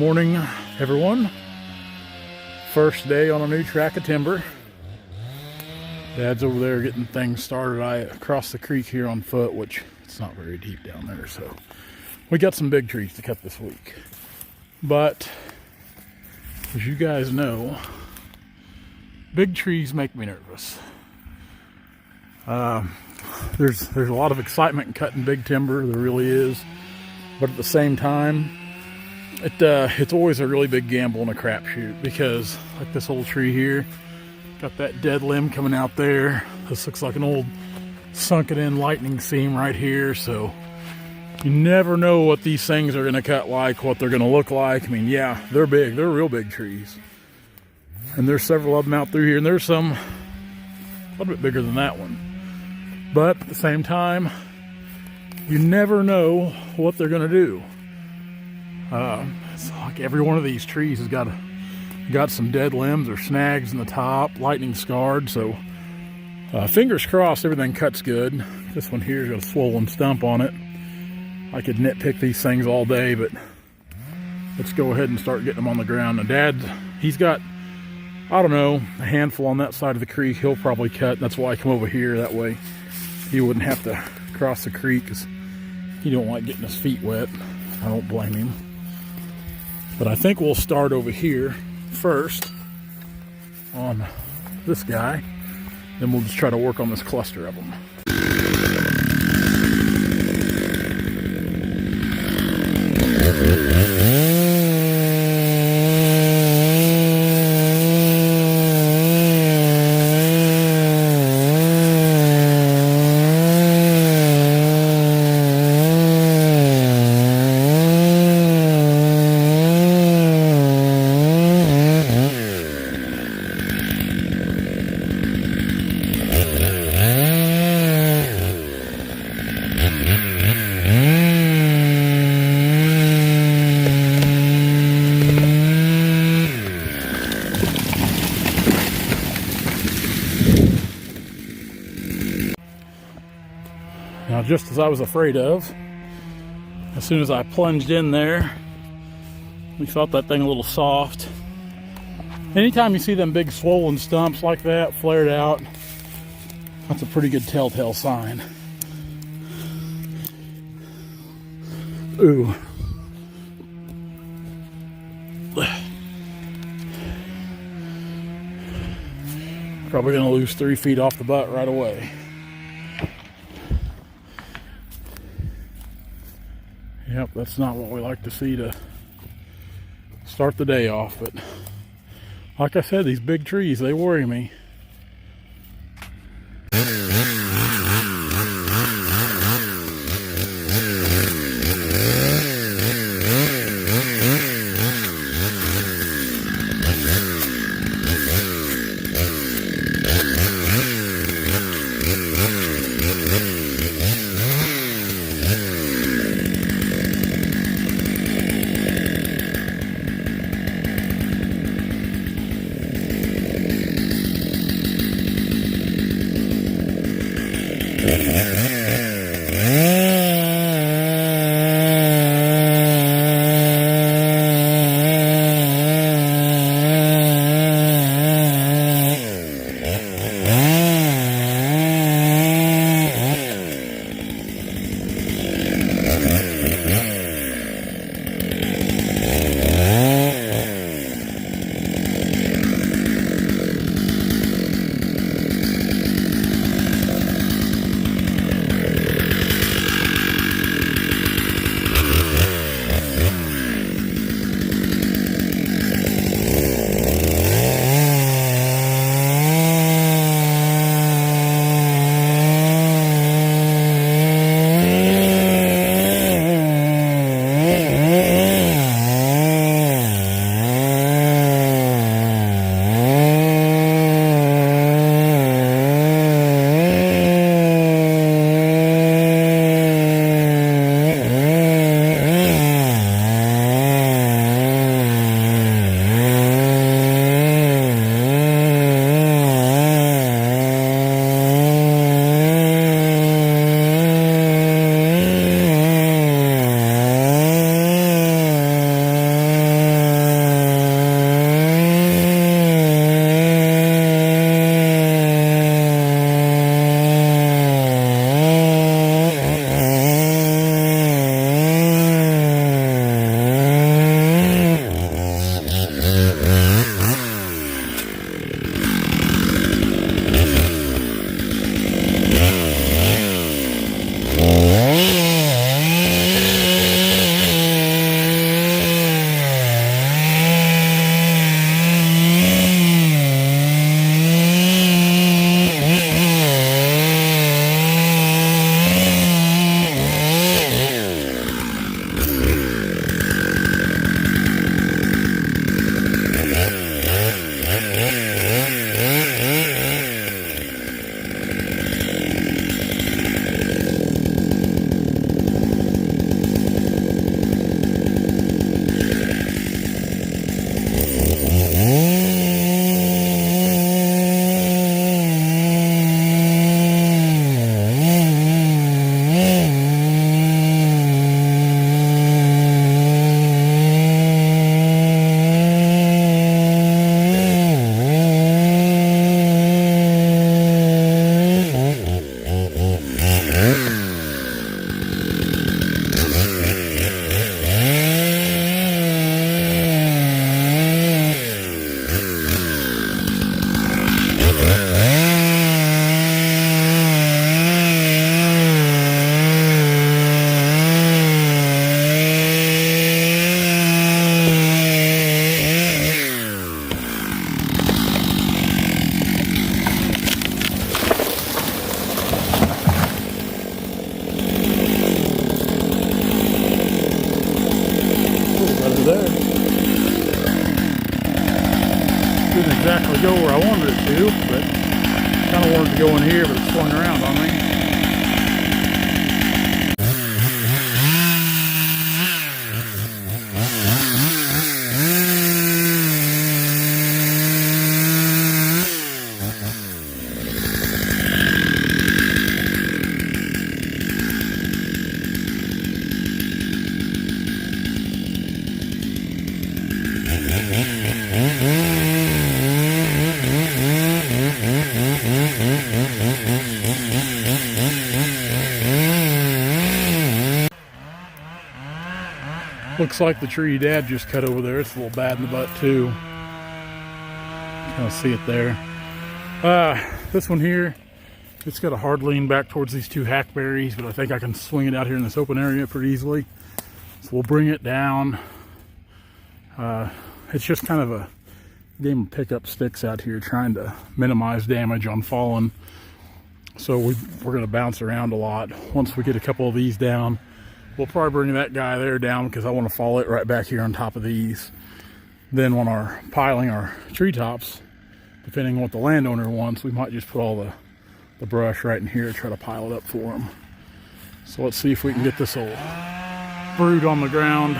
morning, everyone. First day on a new track of timber. Dad's over there getting things started. I crossed the creek here on foot, which it's not very deep down there, so we got some big trees to cut this week. But as you guys know, big trees make me nervous. There's a lot of excitement in cutting big timber, there really is. But at the same time, it's always a really big gamble and a crapshoot, because like this old tree here, got that dead limb coming out there. This looks like an old sunken in lightning seam right here, so you never know what these things are going to cut like, what they're going to look like. I mean, yeah, they're big, they're real big trees. And there's several of them out through here, and there's some a little bit bigger than that one. But at the same time, you never know what they're going to do. It's like every one of these trees has got some dead limbs or snags in the top, lightning scarred. So fingers crossed everything cuts good. This one here's got a swollen stump on it. I could nitpick these things all day, but let's go ahead and start getting them on the ground. And Dad, he's got, I don't know, a handful on that side of the creek he'll probably cut. That's why I come over here. That way he wouldn't have to cross the creek, because he don't like getting his feet wet. I don't blame him. But I think we'll start over here first on this guy. Then we'll just try to work on this cluster of them. Now, just as I was afraid of, as soon as I plunged in there, we felt that thing a little soft. Anytime you see them big swollen stumps like that flared out, that's a pretty good telltale sign. Ooh. Probably gonna lose 3 feet off the butt right away. Yep, that's not what we like to see to start the day off, but like I said, these big trees, they worry me. exactly go where I wanted it to, but kind of wanted to go in here, but it swung around on me. Looks like the tree Dad just cut over there. It's a little bad in the butt too. Kind of see it there. This one here, it's got a hard lean back towards these two hackberries, but I think I can swing it out here in this open area pretty easily. So we'll bring it down. It's just kind of a game of pick up sticks out here, trying to minimize damage on falling. So we're going to bounce around a lot. Once we get a couple of these down, we'll probably bring that guy there down because I want to fall it right back here on top of these. Then when we're piling our treetops, depending on what the landowner wants, we might just put all the brush right in here to try to pile it up for them. So let's see if we can get this old brood on the ground.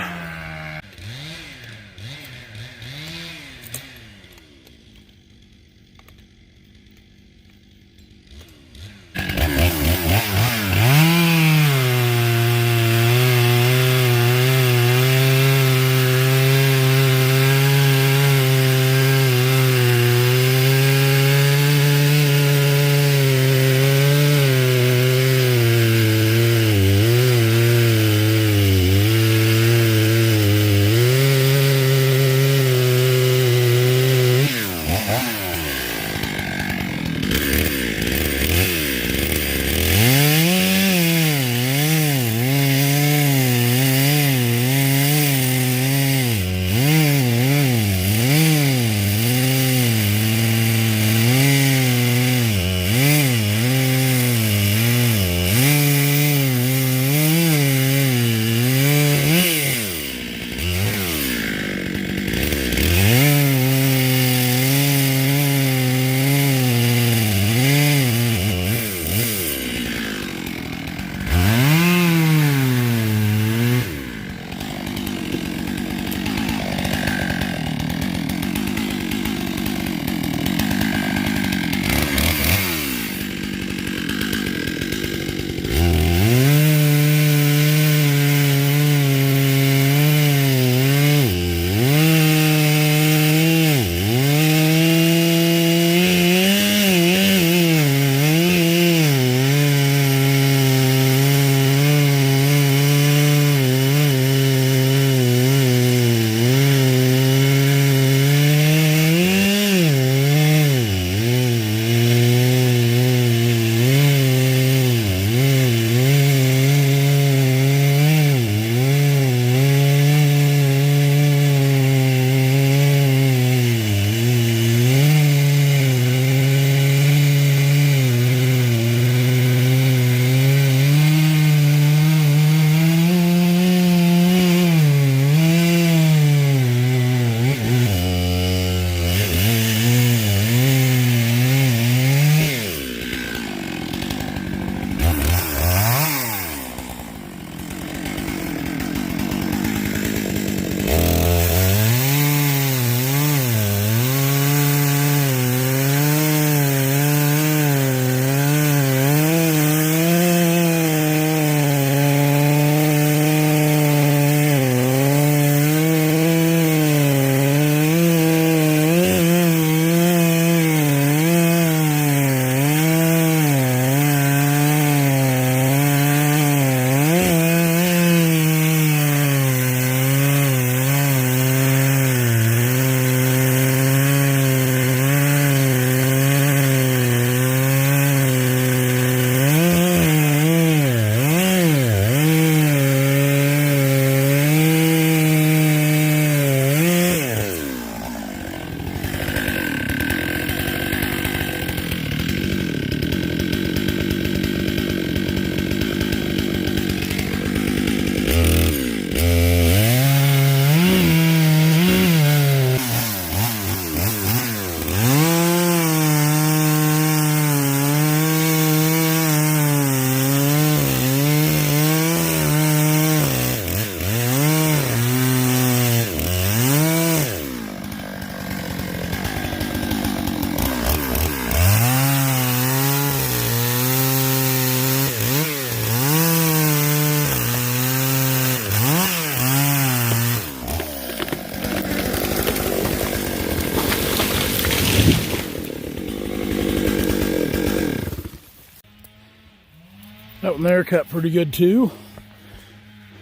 That one there cut pretty good too.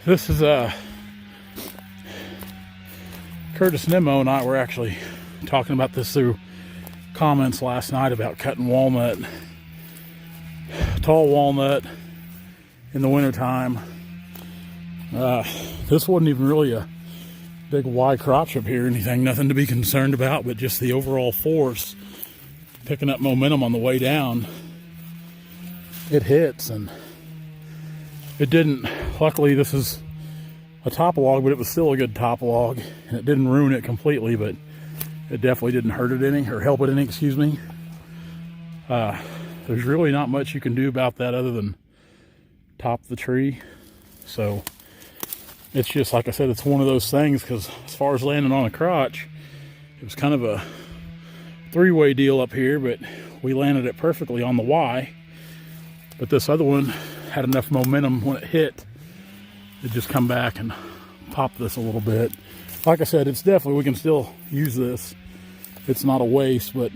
This is Curtis Nemo and I were actually talking about this through comments last night about cutting walnut, tall walnut in the wintertime. This wasn't even really a big Y crotch up here or anything, nothing to be concerned about, but just the overall force picking up momentum on the way down. It hits, and it didn't. Luckily, this is a top log, but it was still a good top log, and it didn't ruin it completely, but it definitely didn't hurt it any, or help it any, excuse me. There's really not much you can do about that other than top the tree. So it's just, like I said, it's one of those things, because as far as landing on a crotch, it was kind of a three-way deal up here, but we landed it perfectly on the Y. But this other one had enough momentum when it hit, it just come back and pop this a little bit. Like I said, it's definitely, we can still use this. It's not a waste, but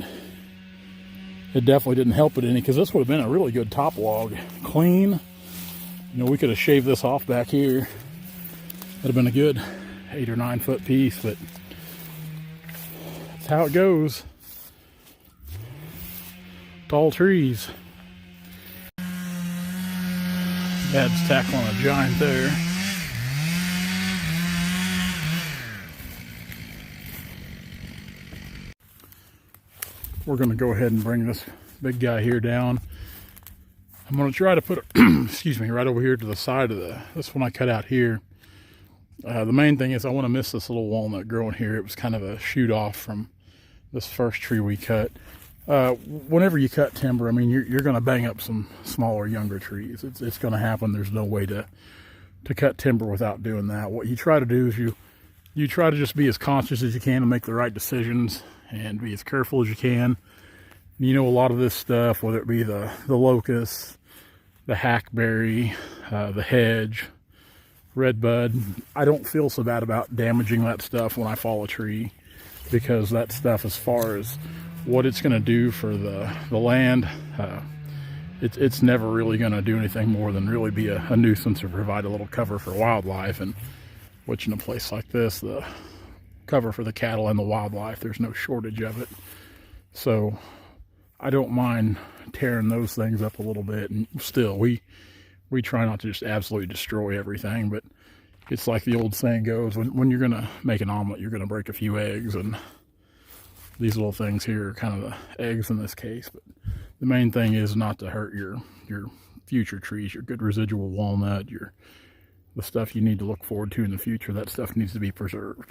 it definitely didn't help it any, because this would have been a really good top log. Clean. You know, we could have shaved this off back here. That'd have been a good 8 or 9 foot piece, but that's how it goes. Tall trees. Dad's tackling a giant there. We're going to go ahead and bring this big guy here down. I'm going to try to put it, excuse me, right over here to the side of this one I cut out here. The main thing is I want to miss this little walnut growing here. It was kind of a shoot off from this first tree we cut. Whenever you cut timber, I mean, you're going to bang up some smaller, younger trees. It's going to happen. There's no way to cut timber without doing that. What you try to do is you try to just be as conscious as you can and make the right decisions and be as careful as you can. You know, a lot of this stuff, whether it be the locust, the hackberry, the hedge, redbud, I don't feel so bad about damaging that stuff when I fall a tree, because that stuff, as far as what it's going to do for the land, it's never really going to do anything more than really be a nuisance or provide a little cover for wildlife. And which, in a place like this, the cover for the cattle and the wildlife, there's no shortage of it. So I don't mind tearing those things up a little bit. And still, we try not to just absolutely destroy everything, but it's like the old saying goes, when you're going to make an omelet, you're going to break a few eggs, and these little things here are kind of the eggs in this case. But the main thing is not to hurt your future trees, your good residual walnut, the stuff you need to look forward to in the future. That stuff needs to be preserved.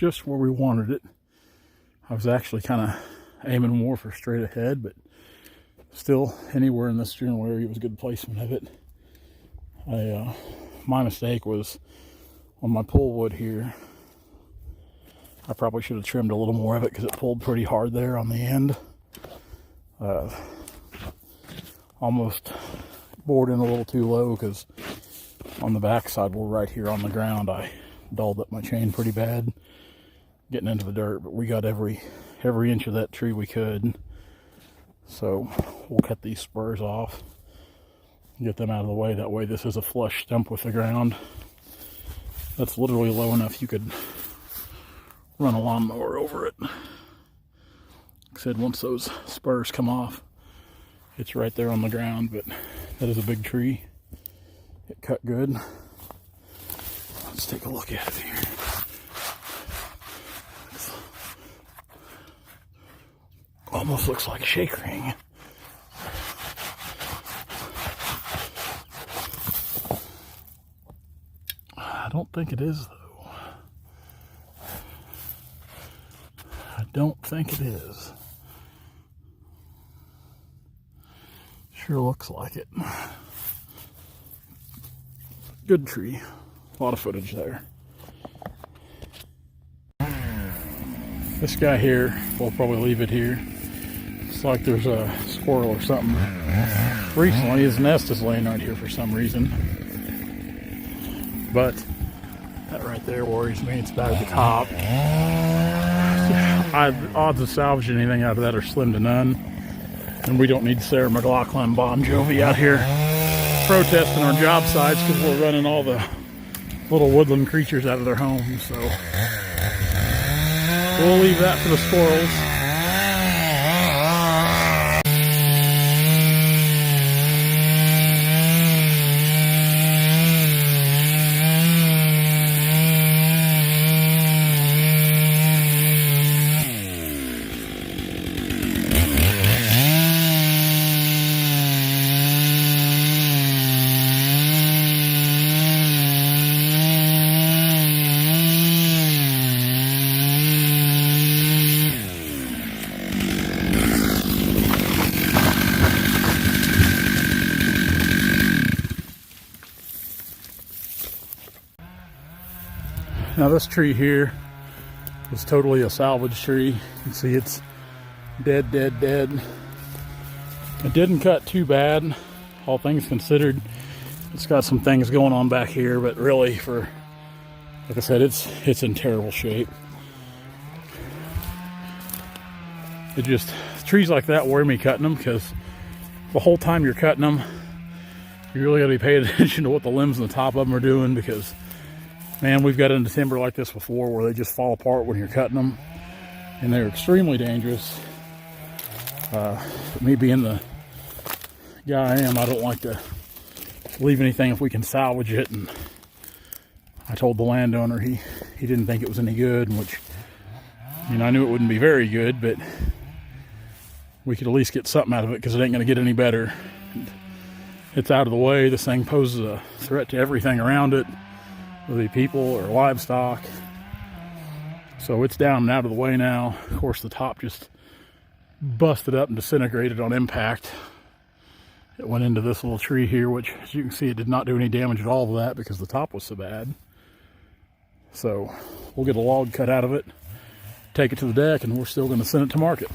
just where we wanted it. I was actually kind of aiming more for straight ahead, but still anywhere in this general area was a good placement of it. My mistake was on my pull wood here. I probably should have trimmed a little more of it because it pulled pretty hard there on the end. Almost bored in a little too low because on the back side, we're right here on the ground. I dulled up my chain pretty bad getting into the dirt, but we got every inch of that tree we could. So we'll cut these spurs off, get them out of the way. That way this is a flush stump with the ground. That's literally low enough you could run a lawnmower over it. Like I said, once those spurs come off, it's right there on the ground, but that is a big tree. It cut good. Let's take a look at it here. Almost looks like a shake ring. I don't think it is, though. I don't think it is. Sure looks like it. Good tree. A lot of footage there. This guy here, we'll probably leave it here. Looks like there's a squirrel or something. Recently, his nest is laying right here for some reason. But that right there worries me. It's about at the top. Odds of salvaging anything out of that are slim to none. And we don't need Sarah McLaughlin Bon Jovi out here protesting our job sites because we're running all the little woodland creatures out of their homes. So we'll leave that for the squirrels. Now this tree here is totally a salvage tree. You can see it's dead, dead, dead. It didn't cut too bad, all things considered. It's got some things going on back here, but really like I said, it's in terrible shape. Trees like that worry me cutting them because the whole time you're cutting them, you really got to be paying attention to what the limbs on the top of them are doing because, man, we've got into timber like this before where they just fall apart when you're cutting them, and they're extremely dangerous. Me being the guy I am, I don't like to leave anything if we can salvage it, and I told the landowner he didn't think it was any good, which, I knew it wouldn't be very good, but we could at least get something out of it because it ain't going to get any better. It's out of the way. This thing poses a threat to everything around it, whether it be people or livestock. So it's down and out of the way now. Of course, the top just busted up and disintegrated on impact. It went into this little tree here, which, as you can see, it did not do any damage at all to that because the top was so bad. So we'll get a log cut out of it, take it to the deck, and we're still going to send it to market.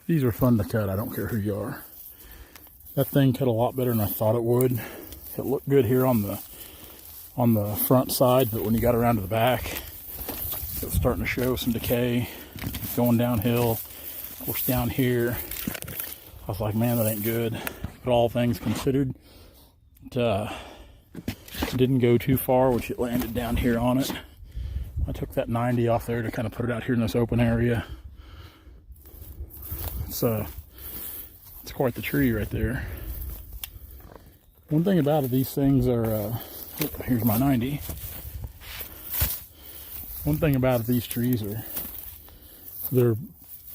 These are fun to cut, I don't care who you are. That thing cut a lot better than I thought it would. It looked good here on the front side, but when you got around to the back, it was starting to show some decay, going downhill. Of course, down here, I was like, man, that ain't good. But all things considered, it didn't go too far, which it landed down here on it. I took that 90 off there to kind of put it out here in this open area. It's quite the tree right there. One thing about it, these things are, here's my 90. One thing about it, these trees they're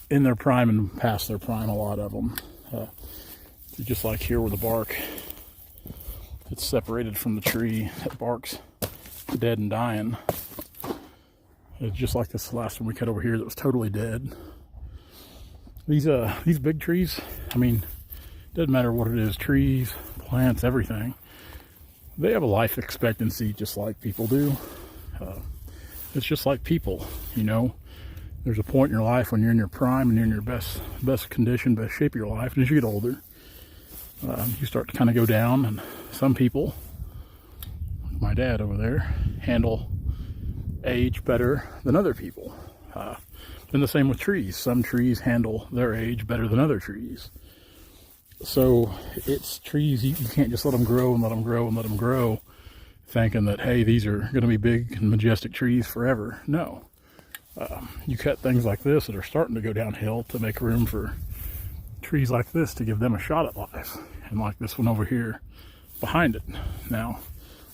in their prime and past their prime, a lot of them. Just like here where the bark, it's separated from the tree. That bark's dead and dying. It's just like this last one we cut over here that was totally dead. These big trees, I mean, doesn't matter what it is, trees, plants, everything, they have a life expectancy just like people do. It's just like people, you know. There's a point in your life when you're in your prime and you're in your best condition, best shape of your life, and as you get older, you start to kind of go down, and some people, like my dad over there, handle age better than other people. And the same with trees. Some trees handle their age better than other trees. So it's trees, you can't just let them grow and let them grow and let them grow, thinking that, hey, these are going to be big and majestic trees forever. No. You cut things like this that are starting to go downhill to make room for trees like this to give them a shot at life. And like this one over here behind it. Now,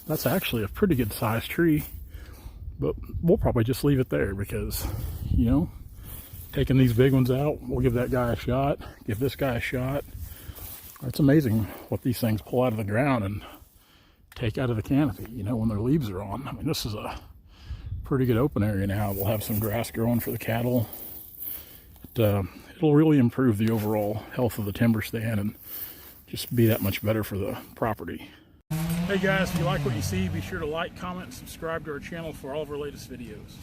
that's actually a pretty good sized tree, but we'll probably just leave it there because, you know, taking these big ones out, we'll give that guy a shot, give this guy a shot. It's amazing what these things pull out of the ground and take out of the canopy, you know, when their leaves are on. I mean, this is a pretty good open area now. We'll have some grass growing for the cattle. It'll really improve the overall health of the timber stand and just be that much better for the property. Hey guys, if you like what you see, be sure to like, comment, and subscribe to our channel for all of our latest videos.